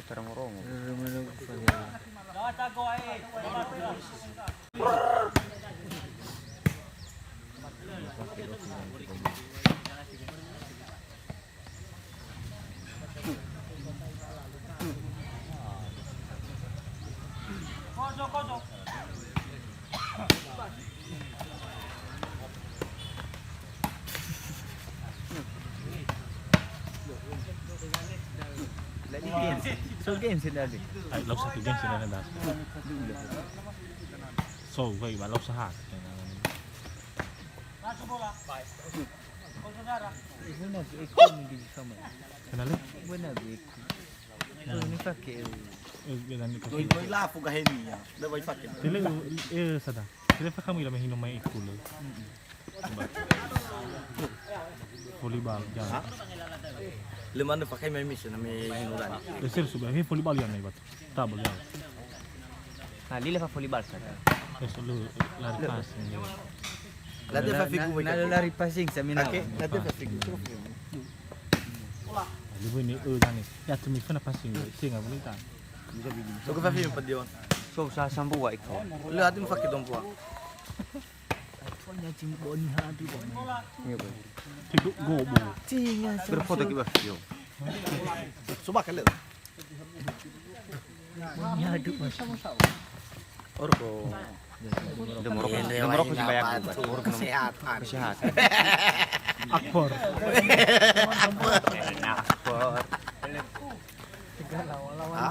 Terang-terang. So game sila din. Ay, law sa game sila na dati. So, wait, law sa hat. Buena eko hindi sama. Kenali? Buena eko. Ini pakai. Ganun ko. Koy la fuga henia. Da vai fakin. Tele sada. Tele pa kami lamang hinom may ikulo. Volleyball jangan. Lemana pakai mai mission mai hinuran. Besar sudah ini volleyball yang naik batu. Tabel ya. Nah, lila pa volleyball sada. Besok lu lari pas. Lade fa figu Nalo lari passing sa Mindanao. Okay, lade fa figu. Libu ini dani. Ya tumi fana passing. Tinga bonita. So ko fa figu pa dion. So sa sambuwa ikaw. Lu atin fakir dong puak. Punya cimbon hati bang. Iya bang. Tigo gobo. Tinga. Berfoto kita video. Suba kale. Punya aduk mas. Orko. Demorok ko si bayag ko. Kesehatan. Kesehatan. Akbar. Akbar. Ha?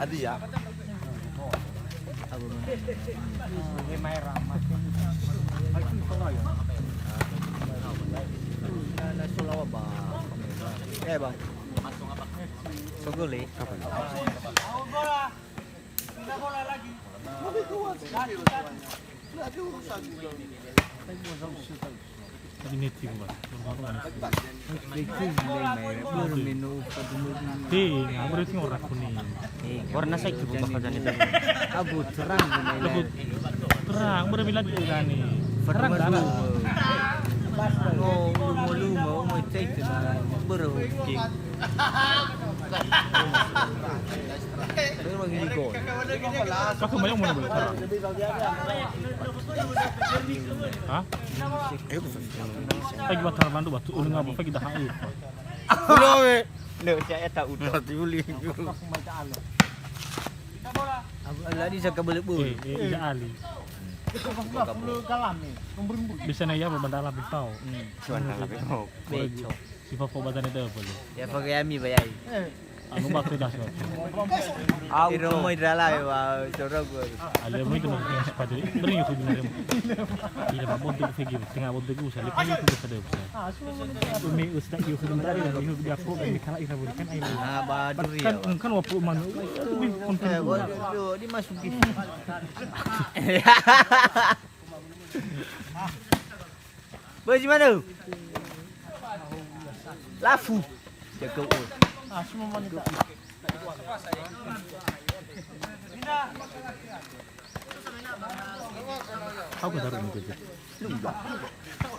Adi ya. Na Sulawa ba? Eh bang. Sogoli. Kapan? Ini tim ba. Belum minum. Tinga, baru tinggal orang kuning. Warna saya juga bakal jadi abu terang Lebut terang, baru bilang dani. Terang terang dana. Oh, lumo mau cek na berhenti. Pero magiging gol. Pakai banyak mana boleh terang. Hah? Pagi batar bandu batu ulung apa pagi dah air. Kulo we. Lo saya tak udah. Mati uli. Lagi saya kabel bu. Iya ali. Bisa na ya berbandala bipau. Cuman lebih mau. Beco. Si Fafo badan itu boleh. Ya pakai ami bayai. Anu bakso dah so. Di rumah idala ya, wow, corok gue. Ali mo itu nak sepatu. Beri aku binar mo. Iya ba bonte fegi, tengah bonte gue usah. Lepas itu bisa ada usah. Umi ustaz yo sebentar ya, ini dia pro dan dikala ira berikan air. Ah, badur ya. Kan wapu man. Lebih konten. Waduh, dimasukin. Baju mana? Lafu. Jago. Semua man itu. Aku taruh ini kerja.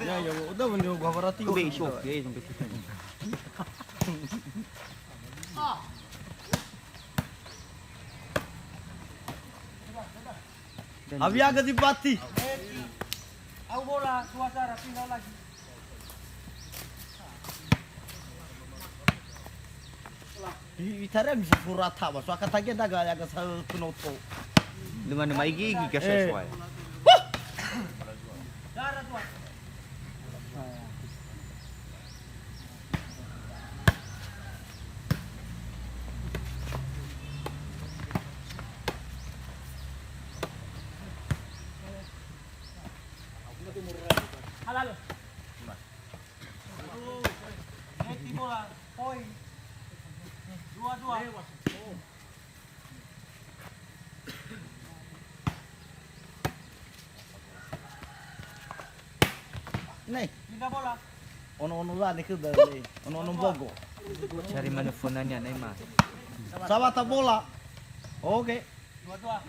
Ya ya, udah menyo gua berarti. Besok ya, sampai Abi agak dipati. Aku bola suasana tinggal lagi. Itara bisa surata ba, so akatagenda ga yaga sa kunoto. Lumayan maigi ka sesuai. Darah tuan. Halal. Meti bola, poin. Dua-dua. Nih, Tiga bola. ono lah nih ke dari, ono bogo. Cari mana fonanya Neymar. Sabata bola. Oke. Dua-dua.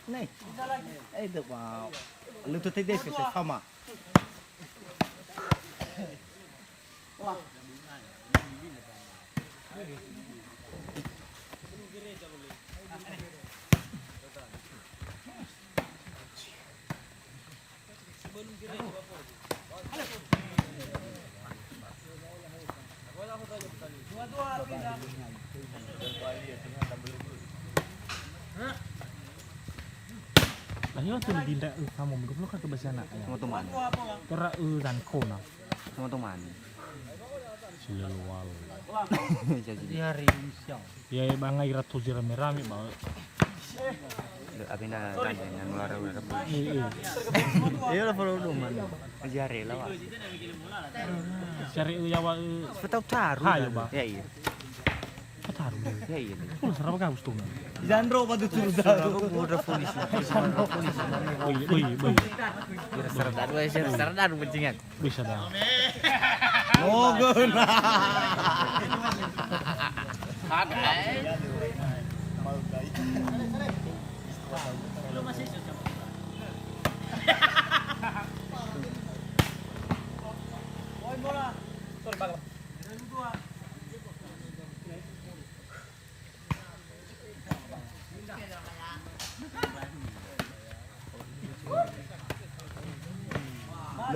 Nih. Itu wow. Lu tuh tadi sama. Lahir tu dinda kamu belum kan ke anak ya. Sama teman. Kera dan kona. Sama teman. Silawal. Jadi hari siang. Ya bangai ratu rame-rame bawa. abin na tanda na nulara-ura po. Iya lah perlu man. Jari lah wa. Cari yawa Sepetaw taru. Hayo ba? Ya iya. Taruh. Ya iya. Oh, sarap ka gusto nga. Jandro pa dito Ako buda polis. Boy. Sardado pencingan. Bisa dah. Mogo na.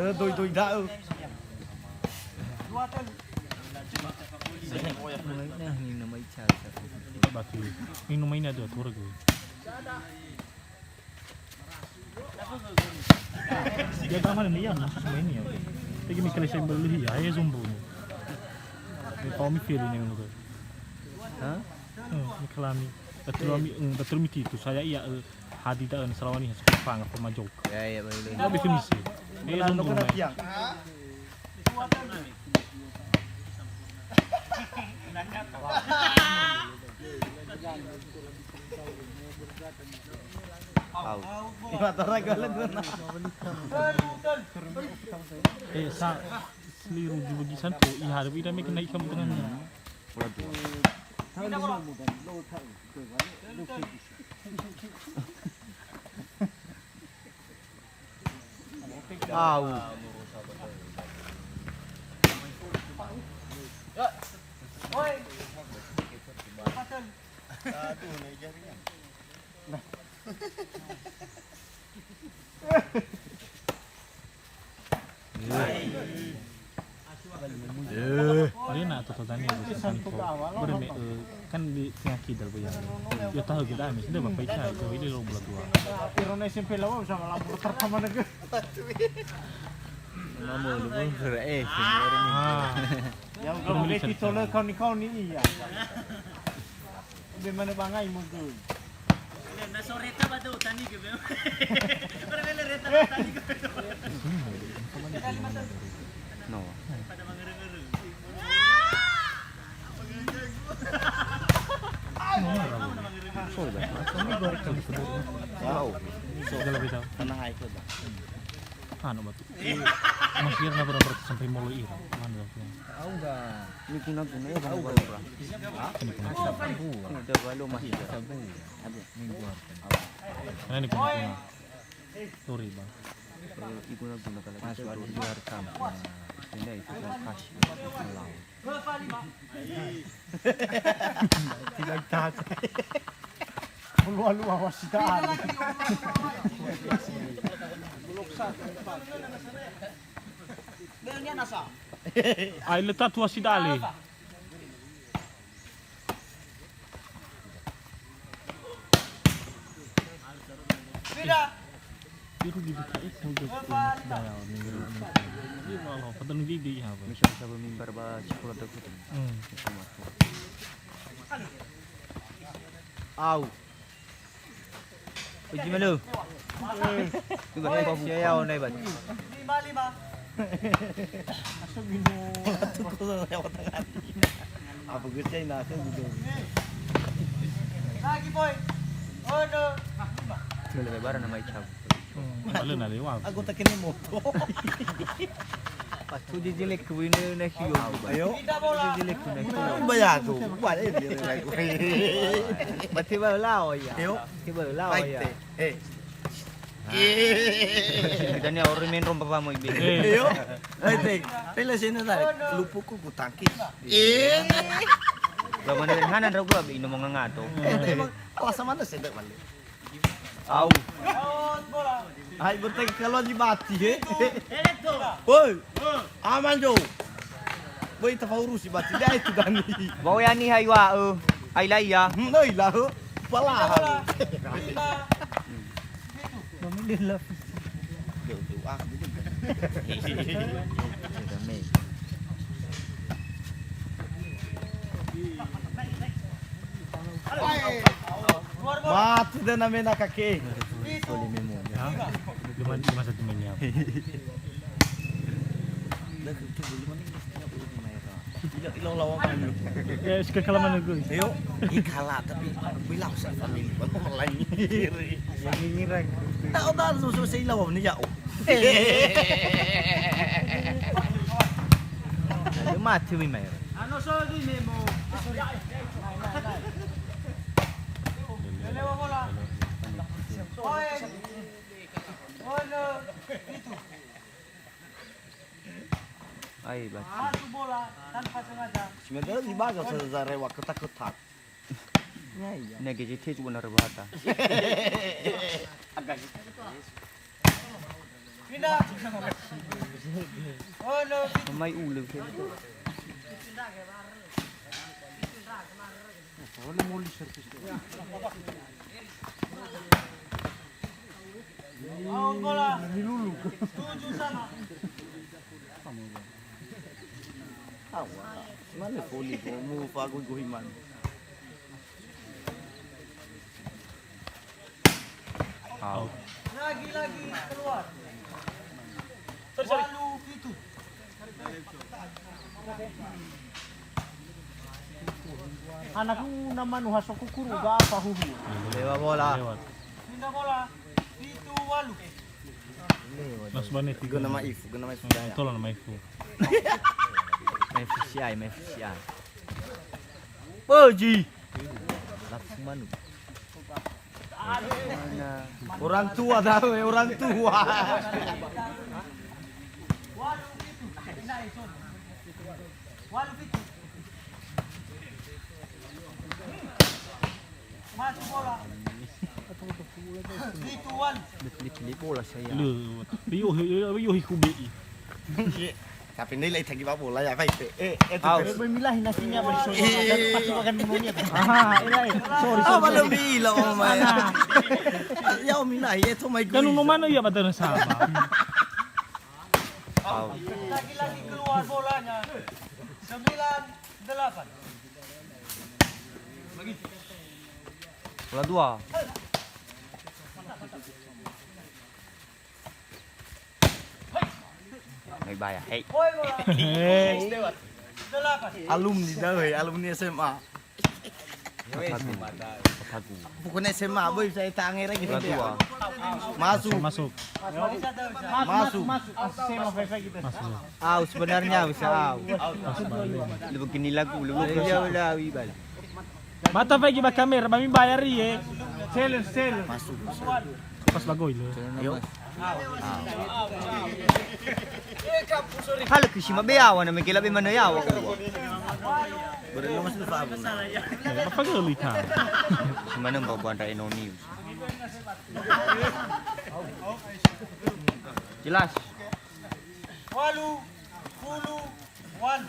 Lơ tôi đã Batu. Ini mainnya ada turun gue. Dia tak mana ni ya, semua ini ya. Tapi mikir saya beli ya, ya zumbu ni. Dia tahu mikir ini yang tu. Hah? Miklami. Betul miti itu saya iya hadi dah Sarawani sepang apa majok. Ya iya boleh. Tapi misi. Ya zumbu. yang Sa seliru di bagisan tu, ihar bila mereka naik kamu dengannya. Au. Oi. Dia nak tu tadi besan tu. Berme kan di tengah kidal bayang. Dia tahu kita amis dia bapak ikai tu ini lo bulat tua. Irone SMP lawa sama lampu terkama negeri. Mamo lu pun senior ni. Yang kalau leti tolak kau ni iya. Di mana bangai mungkin. Na soreta ba do tani ke be. Para mele reta tani ke. No. Pada mangeru-ngeru. Sorry ba? Kami gorek kali sudah. Wow. Segala beda. Tanah itu dah. Ano ba tu? Masih na berapa sampai mulu ira. Mana tu? Tahu enggak? Ini guna-guna ya bang. Ini pun. Ada balu masih sabu. Ada minggu. Karena ini pun. Sorry bang. Iguna-guna kalau masuk di luar kampung. Ini itu kan kasih laut. Tidak tak. Lu awas dah. Belnya nasa. Ay letak tua si dali. Tidak. Biru di dekat itu juga daya minggu ini. Ini malah padahal gigi apa? Bisa bermimbar ba sekolah dekat. Au. Pergi mana? Tu bah saya on naik bat. 5. Masuk minum. Lewat tengah. Apa kerja nak tu gitu. Lagi boy. Oh no. Kalau lebaran nama icab. Wala na liwa. Aku tak kini moto. Pas tu dia jelek ke bina nak hiu. Ayo. Dia jelek tu nak hiu. Bayar tu. Buat dia lagi. Mati balau ya. Ayo. Mati balau ya. Baik. Dan ni orang main rompa pamo ibe. Ayo. Baik. Pela sini dah. Lupuku ku tangkis. Kalau mana dari hanan ragu abi ino mga ngato. Kawasan mana saya tak balik. Au. Ay, bertanya kalau di mati, Eletto! Woi, aman jo. Woi, tafawuru si mati dia itu gani. Bawa yang ni hai wa ai lai ya. Noi lah, pala. Mamilin lah. Mati dah namin nakake. Lima satu minyak. Ilang lawan lu. Ya, sekarang kalaman aku. Ayo, ikala tapi bilang sa family ba mo lang ngiri. Yang ngirang. Tao ta susu sa ilaw ni yao. Mati mi mai. Ano soldi Memo? Dalawa bola. Ai ba. Satu bola tanpa sengaja. Sebenarnya di baga sa zarewa ketakutan. Ni ke jete tu benar bahata. Pindah. Oh no. Mai ulu ke. Out bola. Tuju sana. Mana poli ko mu fago gohiman. Au. Lagi keluar. Walu pitu. Anakku nama nuhasok kukuru ga apa huhu. Lewa bola. Lewat. Pindah bola. Pitu walu. Mas bani Tiga tiga nama Ifu, tiga nama Sudaya. Tolong nama Ifu. Mai fisiai, mai fisiai. Pergi. Langsung manu. Orang tua dah, orang tua. Walu pitu. Pindah isun. Walu pitu. Masuk bola. Pitu walu. Pilih bola saya. Lu, biyo hikubi. Tapi nilai lagi apa bola ya baik. Aus. Memilah nasinya bersama. Pasti makan monyet. Sorry. Belum bilang om. Ya om milah itu my god. Ganun naman iya ba na sama? Au. Lagi keluar bolanya. 9-8. Bola dua. Mai bayar. Hei. Woi bola. Hey. 8. Alumni dah, alumni SMA. Patagu. Pokoknya SMA boy saya tangi lagi Bola dua. Masuk. Masuk. Masuk. Au sebenarnya bisa au. Mas bali. Lu begini lagu, lu kerja udah wibal. Mata pa giba kamera, mami bayar ye. Seller. Masuk. Pas bagoy lo. Ayo. Hal kishima beawa na mekila be mana yawa ko. Berelo masuk faham. Mapaguli ka. Mana babuan ra ino news. Jelas. Walu. Pulu. Wan.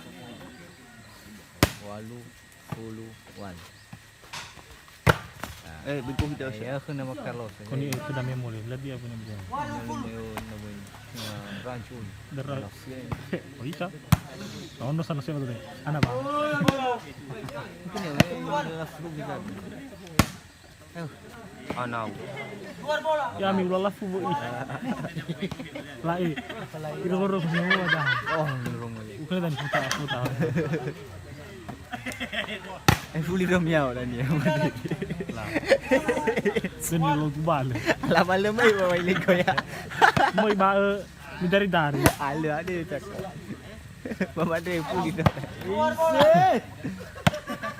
81. Begitu kita saya kena makan Carlos. Kuni itu dah memori, lebih apa ni dia. Walu pulu. Rancun. Derral. Oh iya. Tahun sana siapa tu? Anak ba? Mungkin ya, Facebook kita. Anau. Keluar bola. Ya mi ulah fu bu. Lai. Kira baru semua dah. Oh, nurung. Bukan dan putar. Fully Romeo lah ni. Seni lo bale. Alam malam mai bawa ligo ya. Moi ba mi dari. Ala ada tak. Mama ada fully.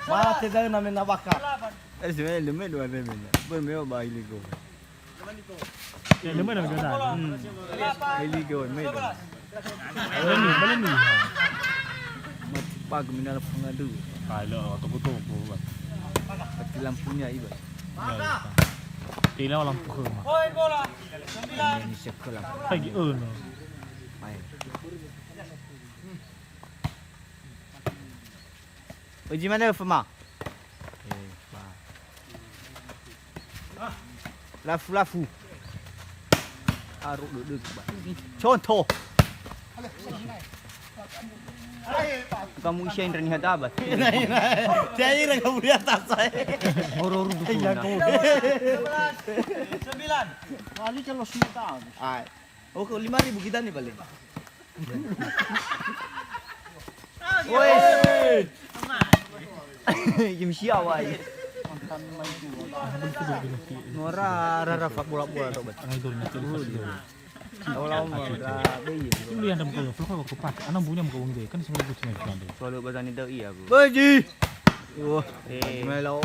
Mate dah namin nabaka. Sebenarnya lemah dua lemah. Bermewah bawa ligo. Ya lemah dah ada. Ligo mai. Baleni. Mati pag minal pengadu. Kalau betul buat. Mati lampunya iba. Tila lampu ke mah. Ini sekolah. Pagi no. Mai. Uji mana Fema? Lafu. Aruk duduk. Contoh. Kamu isya yang terlihat apa? Saya ira kamu di atas saya. Horor dulu. Kali kalau semua tahu. Ah. Oh, 5.000 kita nih paling. Woi. Jam siapa ai? Nora rara fak bola-bola tu bet. Ang idol na tulo. Awal-awal dah bayi. Tulo yan mo ko. Flo ko pat. Anong bunya mo ko wong kan semua gut sini kan. Soalnya bahasa ni dah iya aku. Baji. Wah, melo.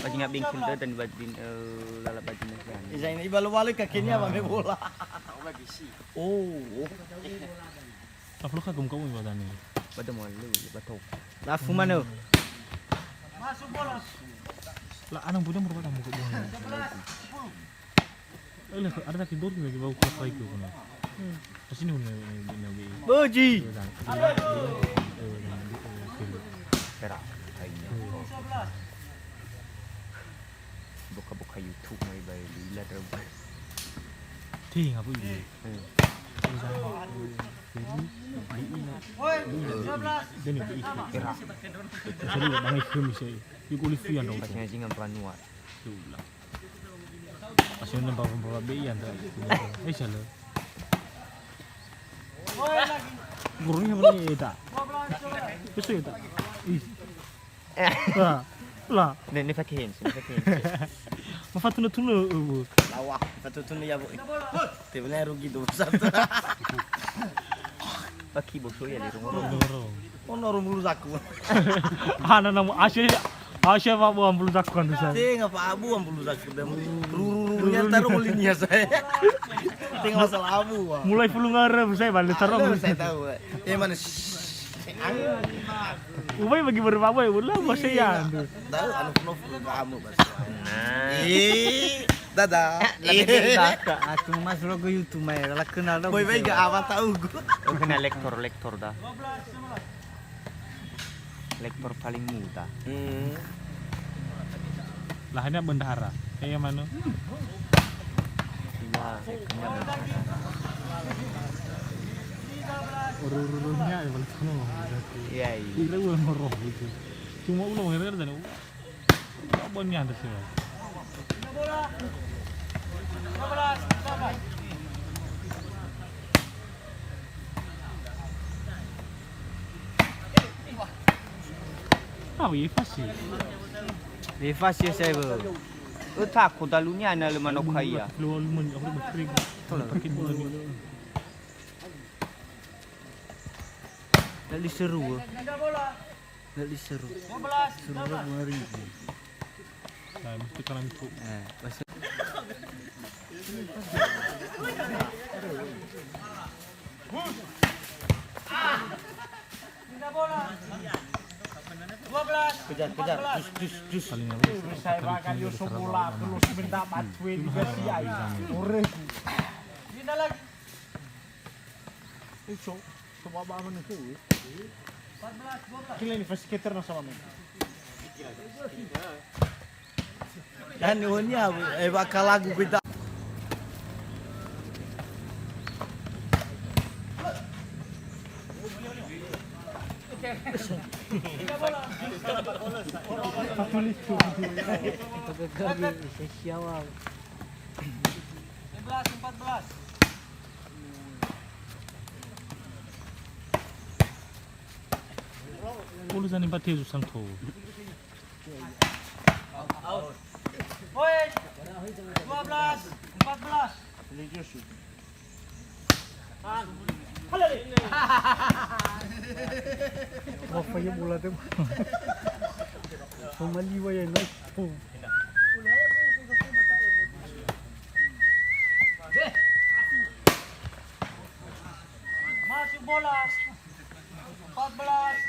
Bagi ngap bingkil dah dan bagi lalap bagi ni kan. Isa ini ibalo-balo kakinya mami bola. Oh. Flo ka gum ko wong ba ni. Betul malu, betul. Lafu mana? Lah anong bunya mo ba mo ko wong. Ada tak tidur lagi bau kelapa itu kan. Sini ni. Baji. Perak. Buka-buka YouTube mai bayi lihat terus. Ting apa ini? Deni Perak. Jadi bangai film saya. Iku lifian dong. Pasnya jingan panuat. Itulah. Masih ada beberapa bian dah. Salah. Gurunya mana tak? Betul tak? Lah. Ni fakin. Mafat tunu. Lawah, patutun ya bu. Tibnya rugi tu satu. Baki bosok ya di rumah. Oh, normal bulu zaku. Ana namu Asia pak buam bulu zakuan tu saya. Tengah Pak Abu am bulu zaku dah. Ruru-rurunya taruh mulinya saya. Tengah masalah Abu. Mulai puluh ngarep saya balik taruh. Saya tahu. Mana Ubay bagi berapa ya? Ulah bos saya. tahu anu penuh kamu bas. Nah. Dadah. Aku masuk ke YouTube mai, lah kenal dah. Boy baik gak aman tahu gua. Oh, kena lektor dah. Lektor paling muda. Lahannya bendahara. Kayak mana? Iya, kena Ururnya ya balik sana. Iya. Kira gue ngoroh gitu. Cuma ulang ngerti dan abonnya ada sih. Ah, iya pasti. Bebas ya saya ber. Takut dalunya ana lemano kaya. Keluar lumen aku berkering. Tolong pakai bola ni. Lali seru. Lali seru. 15 ribu. Nah, mesti kalau itu. Pasal Kejar. Dus. Paling Saya bakal Yusuf bola terus minta matwe juga siai. Ore. Dina lagi. Itu coba bangun itu. 14. Kila ni fasikator na sama mo. Dan nunya bakal lagu kita. gabi siawa. 14. Urusan empat dia susah tuh. Poin 12 14. Apa yang bola tu? Somali wa yang naik. Masuk bola 14